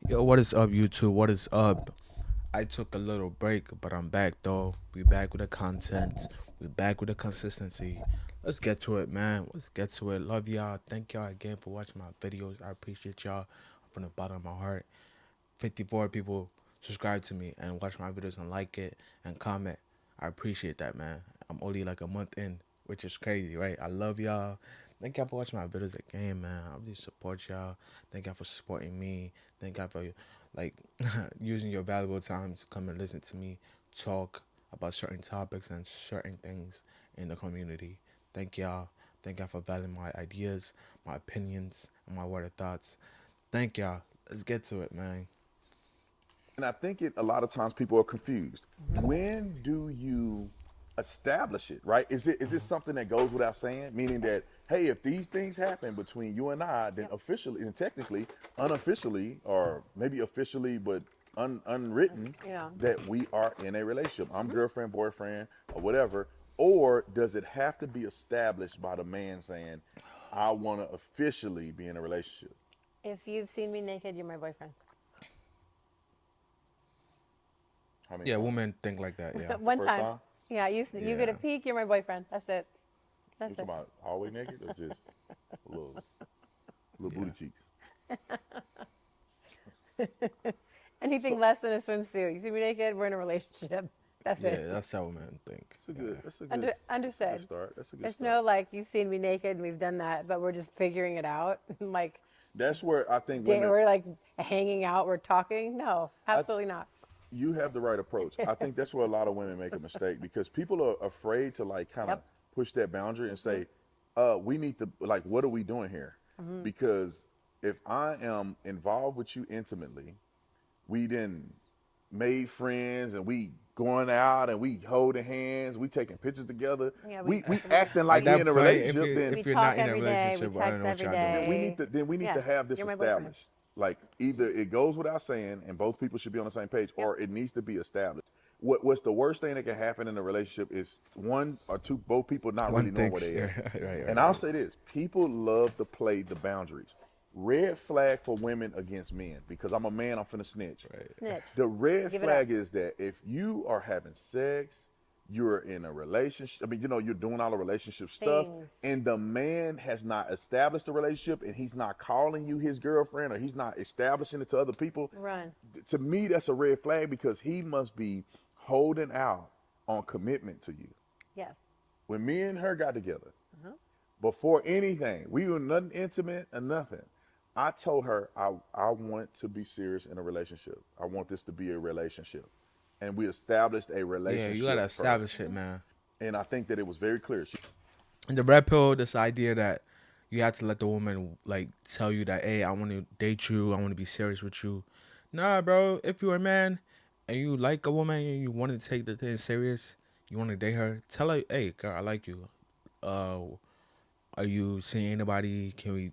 Yo, what is up, YouTube? What is up? I took a little break, but I'm back though. We back with the content. We back with the consistency. Let's get to it, man. Let's get to it. Love y'all. Thank y'all again for watching my videos. I appreciate y'all from the bottom of my heart. 54 people subscribe to me and watch my videos and like it and comment. I appreciate that, man. I'm only like a month in, which is crazy, right? I love y'all. Thank y'all for watching my videos again, man. I really support y'all. Thank y'all for supporting me. Thank y'all for like using your valuable time to come and listen to me talk about certain topics and certain things in the community. Thank y'all. Thank y'all for valuing my ideas, my opinions, and my word of thoughts. Thank y'all. Let's get to it, man. And I think a lot of times people are confused. When do you establish it, right? Is it something that goes without saying? Meaning that, hey, if these things happen between you and I, then Yep. officially and technically, unofficially, or maybe officially but unwritten, Yeah. that we are in a relationship. I'm girlfriend, boyfriend, or whatever. Or does it have to be established by the man saying, I want to officially be in a relationship? If you've seen me naked, you're my boyfriend. How many Yeah, times? women think like that. Yeah, The One first time. time? Yeah, you get a yeah. peek, you're my boyfriend. That's it. You That's it. talking about always naked or just a little Yeah, booty cheeks? Anything So less than a swimsuit. You see me naked, we're in a relationship. That's it. yeah. That's how women think. it's a good Yeah, that's a good that's a good Understood. start. That's a good It's start. no like you've seen me naked and we've done that, but we're just figuring it out. Like That's where I think women we're like hanging out, we're talking. No, I absolutely not. you have the right approach. I think that's where a lot of women make a mistake because people are afraid to like kind of Yep. push that boundary and say, we need to like what are we doing here? Because if I am involved with you intimately, we then made friends and we going out and we holding hands, we taking pictures together, Yeah, we we acting at like we that in a point, relationship, then we if you're talk not in a every day, we relationship, I don't text know what every y'all doing. day. we need to Yes, have this you're my boyfriend. established. Like either it goes without saying and both people should be on the same page, Yep. or it needs to be established. What's the worst thing that can happen in a relationship is one or two both people not One really knowing thing, where they yeah, at. right, And right, I'll right. say this: people love to play the boundaries. Red flag for women against men because I'm a man. I'm finna snitch. Snitch. The red Give it up. flag is that if you are having sex, you're in a relationship. I mean, you're doing all the relationship stuff, Things. and the man has not established a relationship, and he's not calling you his girlfriend, or he's not establishing it to other people. Run. To me, that's a red flag because he must be holding out on commitment to you. Yes. When me and her got together, Uh-huh. before anything, we were nothing intimate or nothing. I told her I want to be serious in a relationship. I want this to be a relationship. And we established a Yeah, you gotta relationship first. establish it, man. And I think that it was very clear. And the red pill, this idea that you have to let the woman like tell you that, hey, I want to date you, I want to be serious with you. Nah, bro. If you're a man and you like a woman and you want to take the thing serious, you want to date her, tell her, hey, girl, I like you. Uh, are you seeing anybody? Can we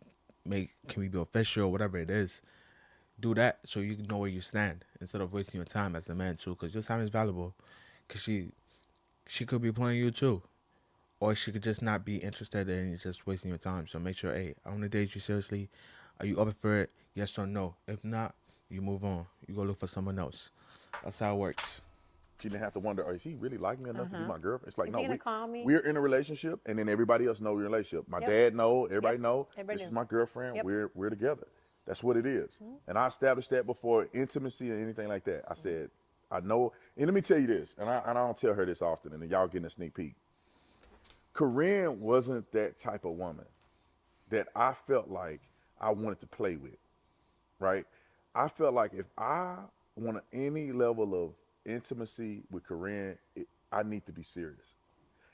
be official? Whatever it is, do that so you know where you stand instead of wasting your time as a man too, because your time is valuable. Cause she could be playing you too, or she could just not be interested in just wasting your time. So make sure, hey, I want to date you seriously. Are you up for it? Yes or no. If not, you move on. You go look for someone else. That's how it works. She didn't have to wonder, is he really like me enough to be Uh-huh. my girlfriend? It's like, Is no, he gonna call me? we're in a relationship, and then everybody else know we're in a relationship. My Yep. dad know, Yep. everybody know, Everybody this is knew. my girlfriend. Yep. We're together. That's what it is. Mm-hmm. And I established that before intimacy or anything like that. I said, I know, and let me tell you this, and I don't tell her this often, and then y'all getting a sneak peek. Corinne wasn't that type of woman that I felt like I wanted to play with, right? I felt like if I want any level of intimacy with Corinne, I need to be serious.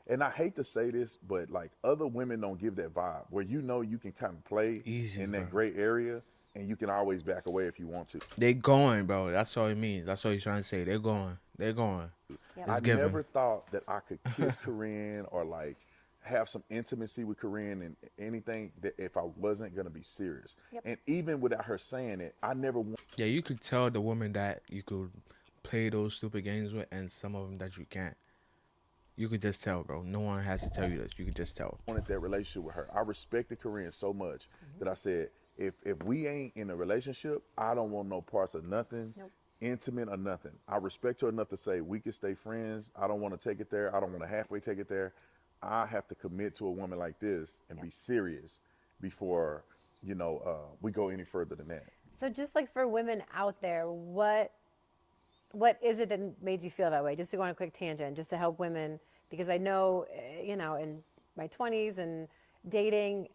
And I hate to say this, but like other women don't give that vibe where you can kind of play Easy, in bro. that gray area and you can always back away if you want to. They going, bro. That's all it means. That's all he's trying to say. They're going. They're going. Yep. I It's given. never thought that I could kiss Corinne or like have some intimacy with Corinne and anything that if I wasn't gonna be serious. Yep. And even without her saying it, I never want. Yeah, you could tell the woman that you could play those stupid games with, and some of them that you can't. You could just tell, bro. No one has to tell you this. You could just tell. Wanted that relationship with her. I respected Corinne so much that I said, If we ain't in a relationship, I don't want no parts of nothing, Nope. intimate or nothing. I respect her enough to say we can stay friends. I don't want to take it there. I don't want to halfway take it there. I have to commit to a woman like this and Yep. be serious before we go any further than that. So just like for women out there, what is it that made you feel that way? Just to go on a quick tangent, just to help women, because I know, in my 20s and dating,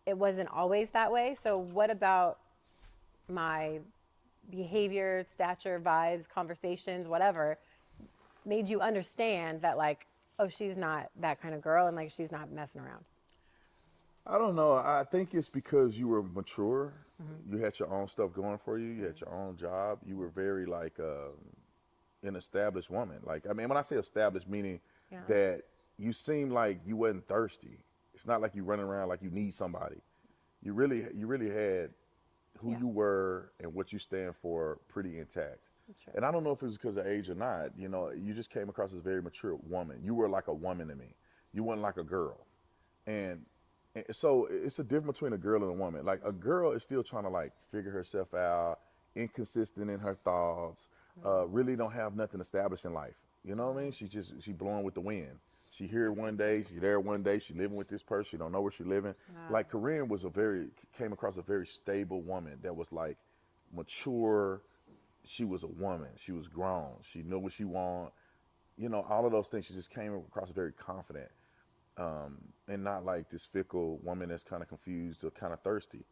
it wasn't always that way. So what about my behavior, stature, vibes, conversations, whatever, made you understand that, like, oh, she's not that kind of girl, and like she's not messing around? I don't know. I think it's because you were mature. Mm-hmm. You had your own stuff going for you. You had your own job. You were very like an established woman. Like I mean, when I say established, meaning Yeah. that you seem like you wasn't thirsty. It's not like you running around like you need somebody. You really had who Yeah. you were and what you stand for pretty intact. That's true. And I don't know if it was because of age or not. You just came across as a very mature woman. You were like a woman to me. You weren't like a girl. And, and so it's a difference between a girl and a woman. Like a girl is still trying to like figure herself out, inconsistent in her thoughts, really don't have nothing established in life. You know what I mean? She blowing with the wind. She here one day, she there one day, she living with this person, she don't know where she living. Wow. Like Corinne came across a very stable woman that was like mature. She was a woman. She was grown. She knew what she want. All of those things. She just came across very confident, and not like this fickle woman that's kind of confused or kind of thirsty.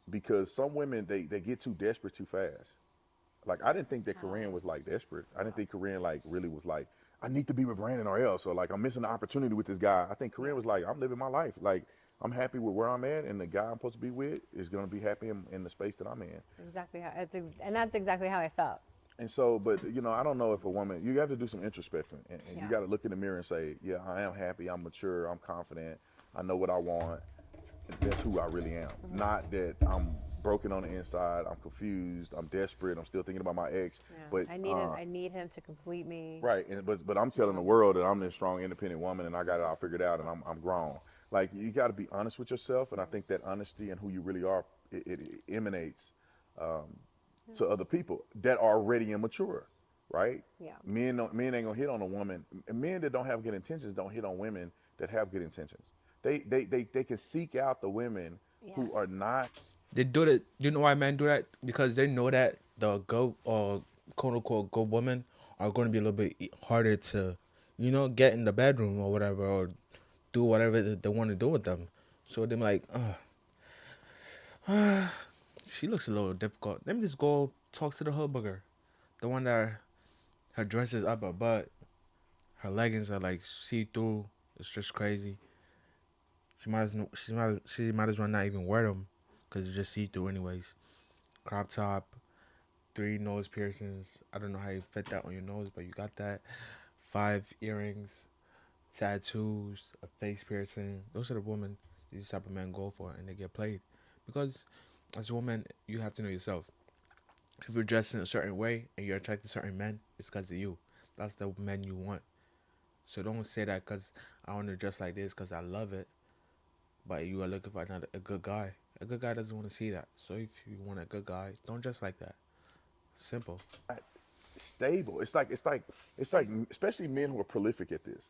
Because some women they get too desperate too fast. Like I didn't think that Corinne was like desperate. I didn't think Corinne like really was like I need to be with Brandon or else, or like I'm missing the opportunity with this guy. I think Corinne was like I'm living my life. Like I'm happy with where I'm at, and the guy I'm supposed to be with is gonna be happy in the space that I'm in. Exactly how and that's exactly how I felt. And so, but I don't know if a woman, you have to do some introspection, and you Yeah. got to look in the mirror and say, yeah, I am happy, I'm mature, I'm confident, I know what I want. That's who I really am. Not that I'm broken on the inside, I'm confused, I'm desperate, I'm still thinking about my ex. But Yeah. I need him to complete me. right, but I'm telling the world that I'm this strong, independent woman, and I got it all figured out, and I'm grown. Like you got to be honest with yourself, and I think that honesty and who you really are, it emanates to other people that are ready and mature, right? Yeah. Men ain't gonna hit on a woman. Men that don't have good intentions don't hit on women that have good intentions. They can seek out the women who Yes. are not. They do it. You know why men do that? Because they know that the go or quote unquote go women are going to be a little bit harder to, get in the bedroom or whatever, or do whatever they want to do with them. So they're like, she looks a little difficult. Let me just go talk to the hood booger, the one that her dress is up her butt, her leggings are like see through. It's just crazy. She might as well not even wear them, cause it's just see through anyways. Crop top, 3 nose piercings. I don't know how you fit that on your nose, but you got that. 5 earrings, tattoos, a face piercing. Those are the women these type of men go for, and they get played. Because as a woman, you have to know yourself. If you're dressed in a certain way and you're attracted to certain men, it's because of you. That's the men you want. So don't say that because I want to dress like this because I love it, but you are looking for another a good guy. A good guy doesn't want to see that. So if you want a good guy, don't dress like that. Simple. Stable. It's like especially men who are prolific at this.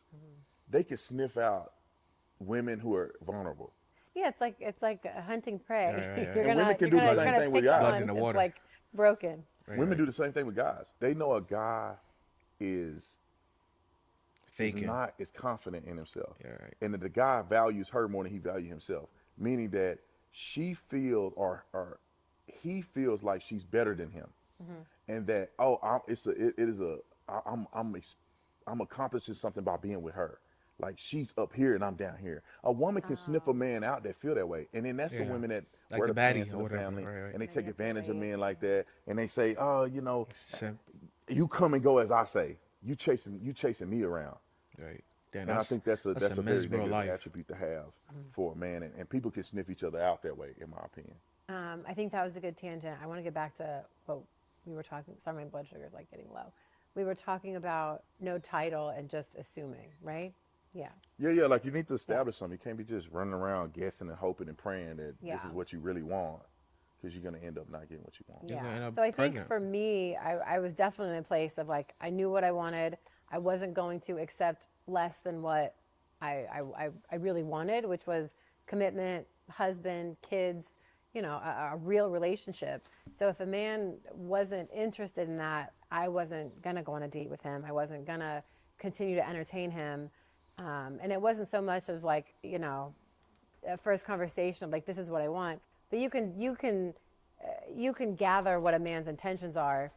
They can sniff out women who are vulnerable. Yeah, it's like hunting prey. Yeah, yeah, yeah. You're And gonna women can you're do the gonna same you're gonna thing with pick the guys. Blood one in the that's water. like broken. Right, Women right. do the same thing with guys. They know a guy is Faking. not as confident in himself, Yeah, right. and that the guy values her more than he values himself. Meaning that she feels or he feels like she's better than him, and that I'm accomplishing something by being with her. Like she's up here and I'm down here. A woman can sniff a man out that feel that way, and then that's the Yeah. women that Like wear the the pants baddies in or the whatever. family, Right, right. and they take advantage of Manipulate. men like that, and they say, oh, Simp. you come and go as I say. You chasing me around. Right. Then And I think that's a that's a very miserable negative life. attribute to have for a man, and people can sniff each other out that way, in my opinion. I think that was a good tangent. I want to get back to what we were talking. Sorry, my blood sugar is like getting low. We were talking about no title and just assuming, right? Yeah. Yeah, like you need to establish something. You can't be just running around guessing and hoping and praying that this Yeah. is what you really want, because you're gonna end up not getting what you want. You're Yeah. gonna end up So I think pregnant. for me, I was definitely in a place of like, I knew what I wanted. I wasn't going to accept less than what I really wanted, which was commitment, husband, kids, a real relationship. So if a man wasn't interested in that, I wasn't going to go on a date with him. I wasn't going to continue to entertain him. And it wasn't so much as like, a first conversation of like, this is what I want. But you can gather what a man's intentions are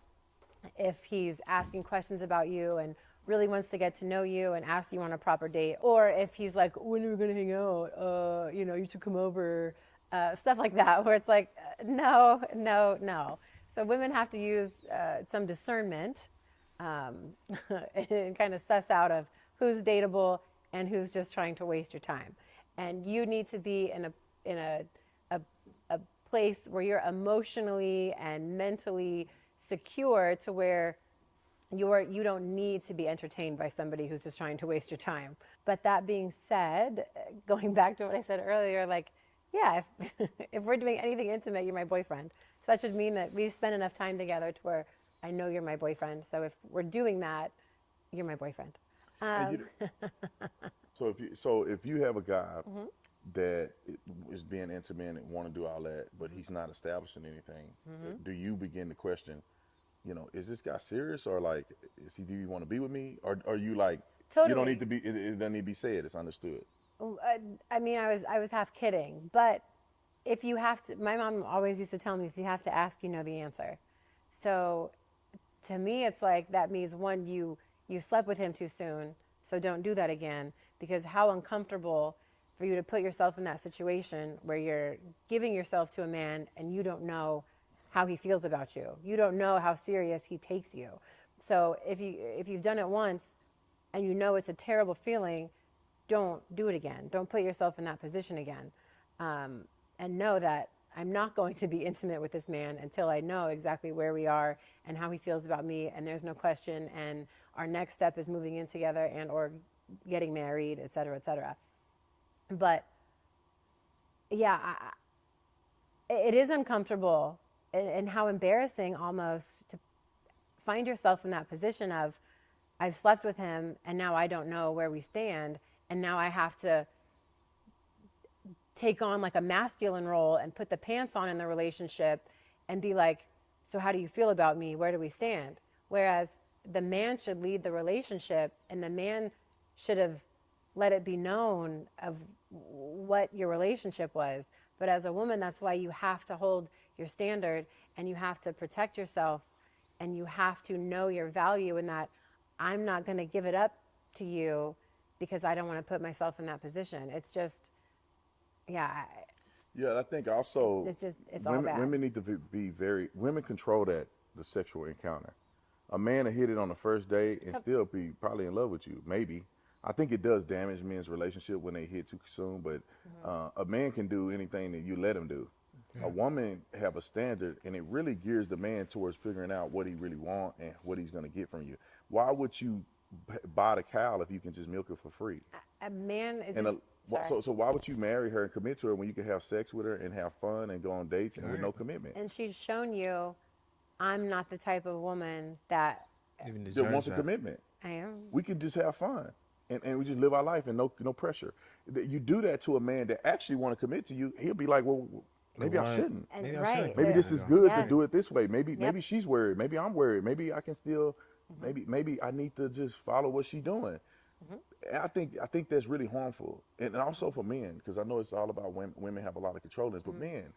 if he's asking questions about you and really wants to get to know you and ask you on a proper date, or if he's like, when are we gonna hang out? You should come over. Stuff like that, where it's like, no, no, no. So women have to use some discernment um, and kind of suss out of who's dateable and who's just trying to waste your time. And you need to be in a place where you're emotionally and mentally secure to where you don't need to be entertained by somebody who's just trying to waste your time. But that being said, going back to what I said earlier, like, yeah, if if we're doing anything intimate, you're my boyfriend. So that should mean that we spend enough time together to where I know you're my boyfriend. So if we're doing that, you're my boyfriend. And Um, you, so if you have a guy that is being intimate and want to do all that, but he's not establishing anything, do you begin to question, is this guy serious, or like, do you want to be with me, or are you like, you don't need totally. to be, it doesn't need to be said, it's understood. I mean, I was half kidding, but if you have to, my mom always used to tell me, if you have to ask, you know the answer. So to me, it's like that means one, you slept with him too soon, so don't do that again. Because how uncomfortable for you to put yourself in that situation where you're giving yourself to a man and you don't know how he feels about you. You don't know how serious he takes you. So if you've done it once and you know it's a terrible feeling, don't do it again. Don't put yourself in that position again. Um, and know that I'm not going to be intimate with this man until I know exactly where we are and how he feels about me. And there's no question. And our next step is moving in together and or getting married, et cetera, et cetera. But yeah, it is uncomfortable and how embarrassing almost to find yourself in that position of I've slept with him and now I don't know where we stand. And now I have to take on like a masculine role and put the pants on in the relationship and be like, so how do you feel about me? Where do we stand? Whereas the man should lead the relationship and the man should have let it be known of what your relationship was. But as a woman, that's why you have to hold your standard and you have to protect yourself and you have to know your value in that I'm not going to give it up to you because I don't want to put myself in that position. It's just, yeah, Yeah, I think it's, also it's just, it's all women bad. women need to be very, women control that, the sexual encounter. A man will hit it on the first day and still be probably in love with you, maybe. I think it does damage men's relationship when they hit too soon, but a man can do anything that you let him do. A woman have a standard, and it really gears the man towards figuring out what he really want and what he's going to get from you. Why would you buy the cow if you can just milk her for free? A man is And just, sorry. so why would you marry her and commit to her when you can have sex with her and have fun and go on dates and with Right. no commitment? And she's shown you I'm not the type of woman that Even That deserves wants a that. commitment. I am. We can just have fun and we just live our life and no pressure. You do that to a man that actually want to commit to you, he'll be like, well, But maybe I why? shouldn't. And Maybe I right. shouldn't Maybe commit this to is her. good to Yes. do it this way. Maybe Yep. she's worried. Maybe I'm worried. Maybe I can still. Maybe I need to just follow what she's doing. And I think that's really harmful, and also for men, because I know it's all about women. Women have a lot of control in this, but men,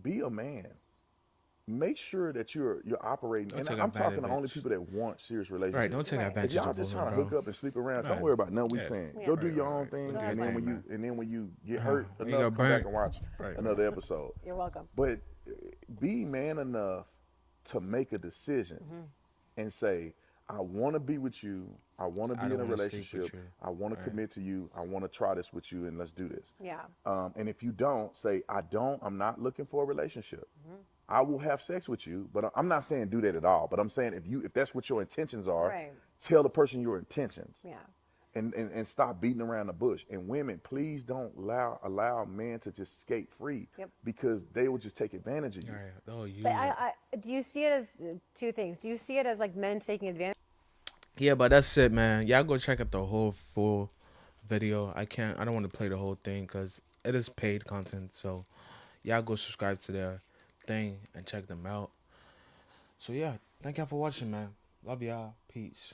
be a man. Make sure that you're operating. Don't And take I'm talking to only advantage. people that want serious Right. relationships. Don't take Right. If advantage y'all of just women, trying to hook bro. up and sleep around, don't Right. worry about nothing we Yeah. saying. Yeah. Go do Right. your Right. own Right. Go thing, do your and then thing, man. when you get hurt When you enough, got come back burnt. and watch Right. another episode. You're welcome. But be man enough to make a decision and say, I want to be with you. I want to I be in don't a want to sleep with relationship. you. I want to Right. commit to you. I want to try this with you, and let's do this. Yeah. And if you don't, say, I don't, I'm not looking for a relationship. I will have sex with you, but I'm not saying do that at all. But I'm saying if that's what your intentions are, Right. tell the person your intentions. Yeah. and stop beating around the bush. And women, please don't allow men to just skate free Yep. because they will just take advantage of All you. right, they'll use But it. do you see it as two things? Do you see it as like men taking advantage? Yeah, but that's it, man. Y'all go check out the whole full video. I don't want to play the whole thing because it is paid content. So y'all go subscribe to their thing and check them out. So yeah, thank y'all for watching, man. Love y'all. Peace.